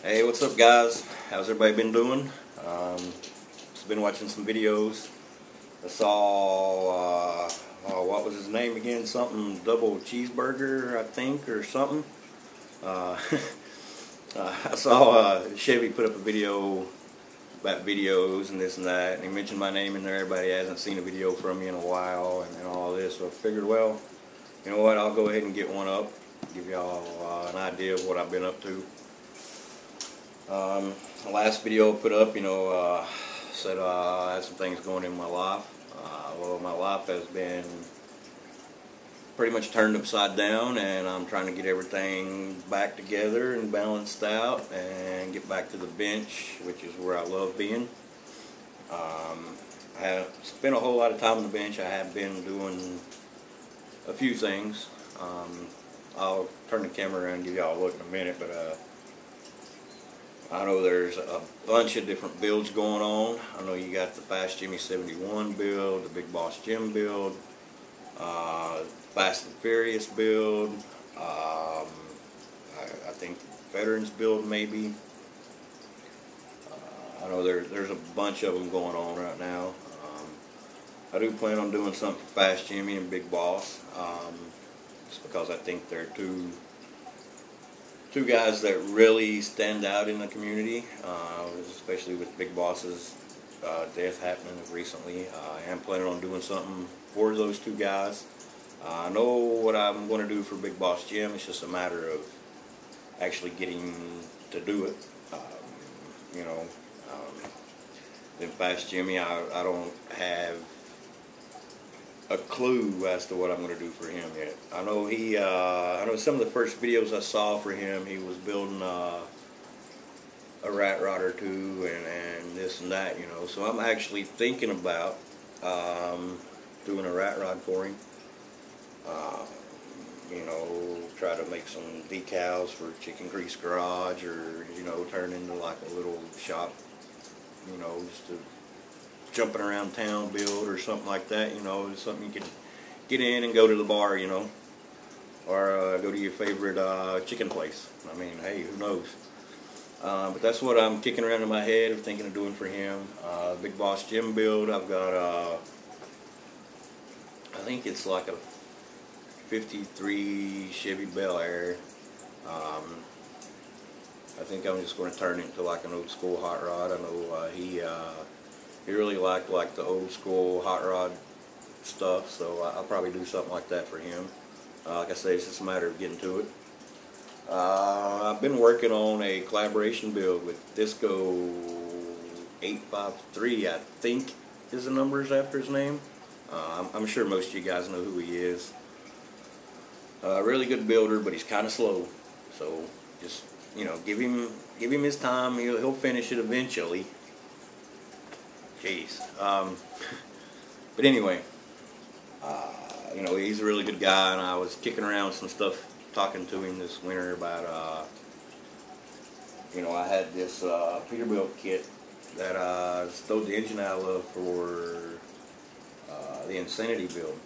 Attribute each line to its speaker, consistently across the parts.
Speaker 1: Hey, what's up, guys? How's everybody been doing? Just been watching some videos. I saw, what was his name again? Something double cheeseburger, I think, or something. Uh, I saw Chevy put up a video about videos and this and that, and he mentioned my name in there. Everybody hasn't seen a video from me in a while, and all this. So I figured, well, you know what? I'll go ahead and get one up, give y'all an idea of what I've been up to. The last video I put up, said I had some things going in my life. Well, my life has been pretty much turned upside down, and I'm trying to get everything back together and balanced out and get back to the bench, which is where I love being. I have spent a whole lot of time on the bench. I have been doing a few things. I'll turn the camera around and give y'all a look in a minute, but I know there's a bunch of different builds going on. I know you got the Fast Jimmy 71 build, the Big Boss Jim build, Fast and Furious build, I think Veterans build maybe. I know there's a bunch of them going on right now. I do plan on doing something for Fast Jimmy and Big Boss, just because I think they're two guys that really stand out in the community, especially with Big Boss's death happening recently. I am planning on doing something for those two guys. I know what I'm going to do for Big Boss Jim. It's just a matter of actually getting to do it. Then Fast Jimmy, I don't have a clue as to what I'm going to do for him yet. I know I know some of the first videos I saw for him, he was building a rat rod or two and this and that, So I'm actually thinking about doing a rat rod for him. Try to make some decals for Chicken Grease Garage, or turn into like a little shop, just to jumping around town build or something like that, something you can get in and go to the bar, or go to your favorite chicken place. I mean, hey, who knows? But that's what I'm kicking around in my head of thinking of doing for him. Big Boss Jim build, I've got I think it's like a 53 Chevy Bel Air. I think I'm just going to turn it into like an old school hot rod. I know he really liked like the old school hot rod stuff, so I'll probably do something like that for him. Like I say, it's just a matter of getting to it. I've been working on a collaboration build with Disco 853, I think is the numbers after his name. I'm sure most of you guys know who he is. Really good builder, but he's kind of slow. So just give him his time. He'll finish it eventually. Jeez. But anyway, he's a really good guy, and I was kicking around some stuff, talking to him this winter about, I had this Peterbilt kit that stowed the engine out of for the Insanity build.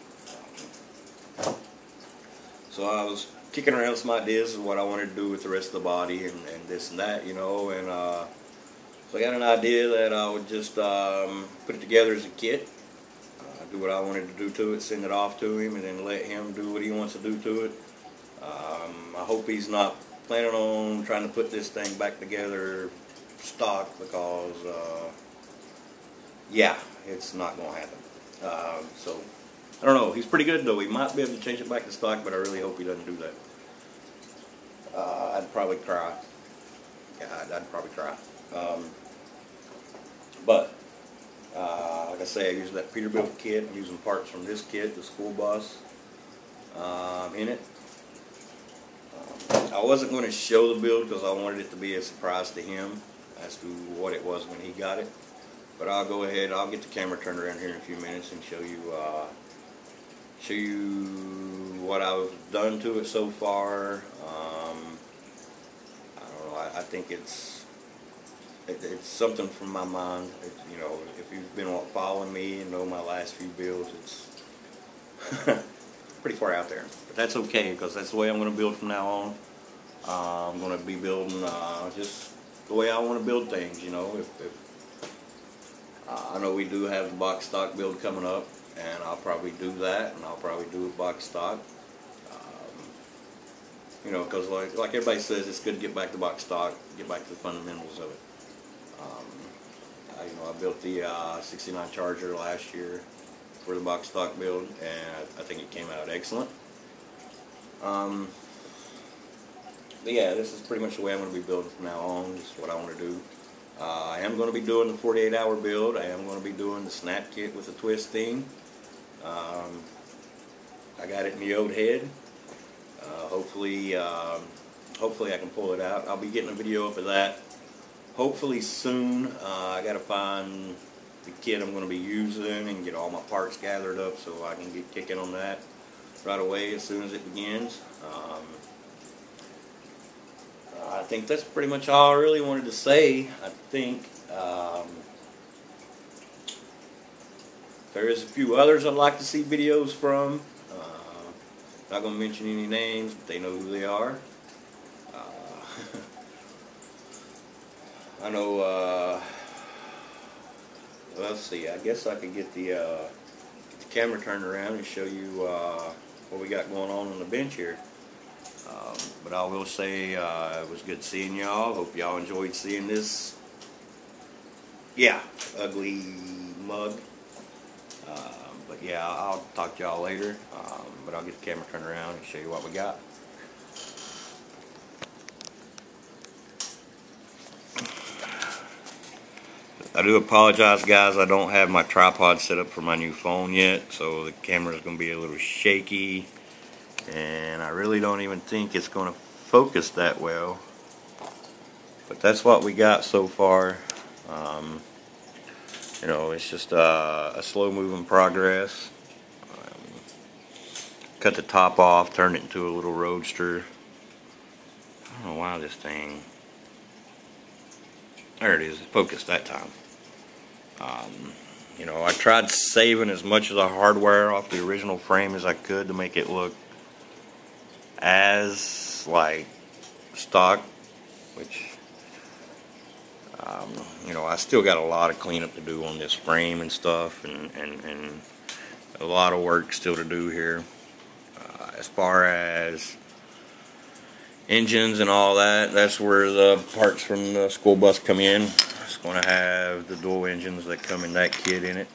Speaker 1: So I was kicking around some ideas of what I wanted to do with the rest of the body and this and that, and so I got an idea that I would just put it together as a kit, do what I wanted to do to it, send it off to him, and then let him do what he wants to do to it. I hope he's not planning on trying to put this thing back together stock, because yeah, it's not going to happen. So I don't know. He's pretty good though. He might be able to change it back to stock, but I really hope he doesn't do that. I'd probably cry. Yeah, I'd probably cry. But like I say, I use that Peterbilt kit. I'm using parts from this kit, the school bus, in it. I wasn't going to show the build because I wanted it to be a surprise to him as to what it was when he got it. But I'll go ahead. I'll get the camera turned around here in a few minutes and show you what I've done to it so far. I don't know. I think it's something from my mind. If you've been following me and know my last few builds, it's pretty far out there. But that's okay, because that's the way I'm going to build from now on. I'm going to be building just the way I want to build things. You know, I know we do have the box stock build coming up, and I'll probably do that, and I'll probably do a box stock. You know, because like everybody says, it's good to get back to box stock, get back to the fundamentals of it. You know, I built the 69 Charger last year for the box stock build, and I think it came out excellent. But yeah, this is pretty much the way I'm going to be building from now on. This is what I want to do. I am going to be doing the 48-hour build. I am going to be doing the snap kit with the twist thing. I got it in the old head. Hopefully I can pull it out. I'll be getting a video up of that hopefully soon. I got to find the kit I'm going to be using and get all my parts gathered up so I can get kicking on that right away as soon as it begins. I think that's pretty much all I really wanted to say. I think there is a few others I'd like to see videos from. Not going to mention any names, but they know who they are. I know, let's see, I guess I could get the camera turned around and show you what we got going on the bench here. But I will say it was good seeing y'all. Hope y'all enjoyed seeing this, yeah, ugly mug. But yeah, I'll talk to y'all later. But I'll get the camera turned around and show you what we got. I do apologize, guys. I don't have my tripod set up for my new phone yet, so the camera is going to be a little shaky, and I really don't even think it's going to focus that well. But that's what we got so far. You know, it's just a slow-moving progress. Cut the top off, turned it into a little roadster. I don't know why this thing... There it is, it focused that time. You know, I tried saving as much of the hardware off the original frame as I could to make it look as like stock, which you know, I still got a lot of cleanup to do on this frame and stuff, and a lot of work still to do here. As far as engines and all that, that's where the parts from the school bus come in. It's going to have the dual engines that come in that kit in it.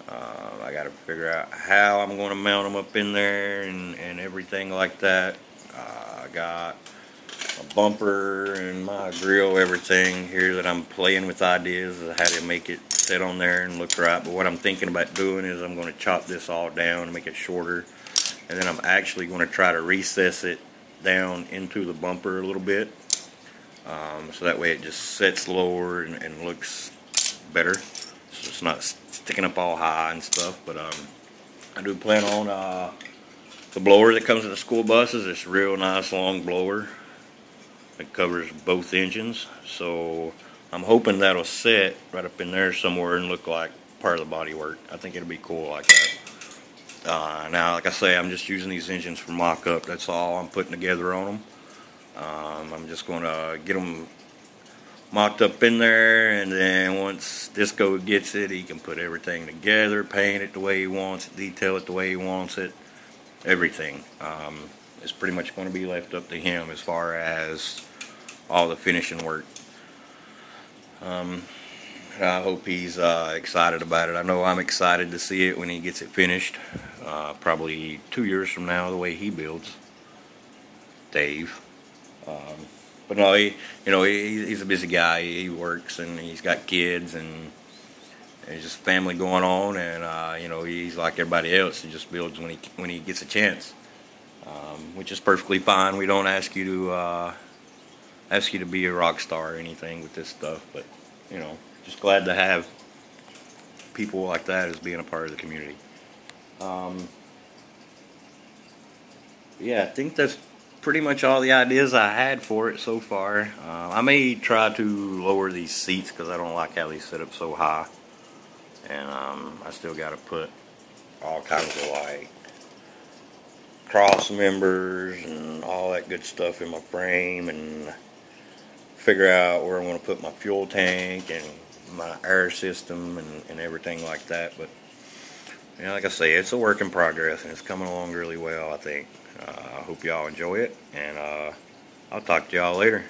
Speaker 1: I got to figure out how I'm going to mount them up in there and everything like that. I got a bumper and my grill, everything here that I'm playing with ideas of how to make it sit on there and look right. But what I'm thinking about doing is I'm going to chop this all down and make it shorter, and then I'm actually going to try to recess it down into the bumper a little bit, so that way it just sits lower and looks better, so it's not sticking up all high and stuff. But I do plan on the blower that comes with the school buses. It's a real nice long blower. It covers both engines, so I'm hoping that'll sit right up in there somewhere and look like part of the bodywork. I think it'll be cool like that. Now, like I say, I'm just using these engines for mock-up. That's all I'm putting together on them. I'm just going to get them mocked up in there, and then once Disco gets it, he can put everything together, paint it the way he wants it, detail it the way he wants it, everything. It's pretty much going to be left up to him as far as all the finishing work. I hope he's excited about it. I know I'm excited to see it when he gets it finished. Probably 2 years from now, the way he builds, Dave. But no, he's a busy guy. He works and he's got kids and there's just family going on, and you know, he's like everybody else. He just builds when he gets a chance, which is perfectly fine. We don't ask you to be a rock star or anything with this stuff, but you know, just glad to have people like that as being a part of the community. Yeah, I think that's pretty much all the ideas I had for it so far. I may try to lower these seats because I don't like how they sit up so high, and I still got to put all kinds of like cross members and all that good stuff in my frame and figure out where I'm going to put my fuel tank and my air system and everything like that. But yeah, like I say, it's a work in progress, and it's coming along really well, I think. I hope y'all enjoy it, and I'll talk to y'all later.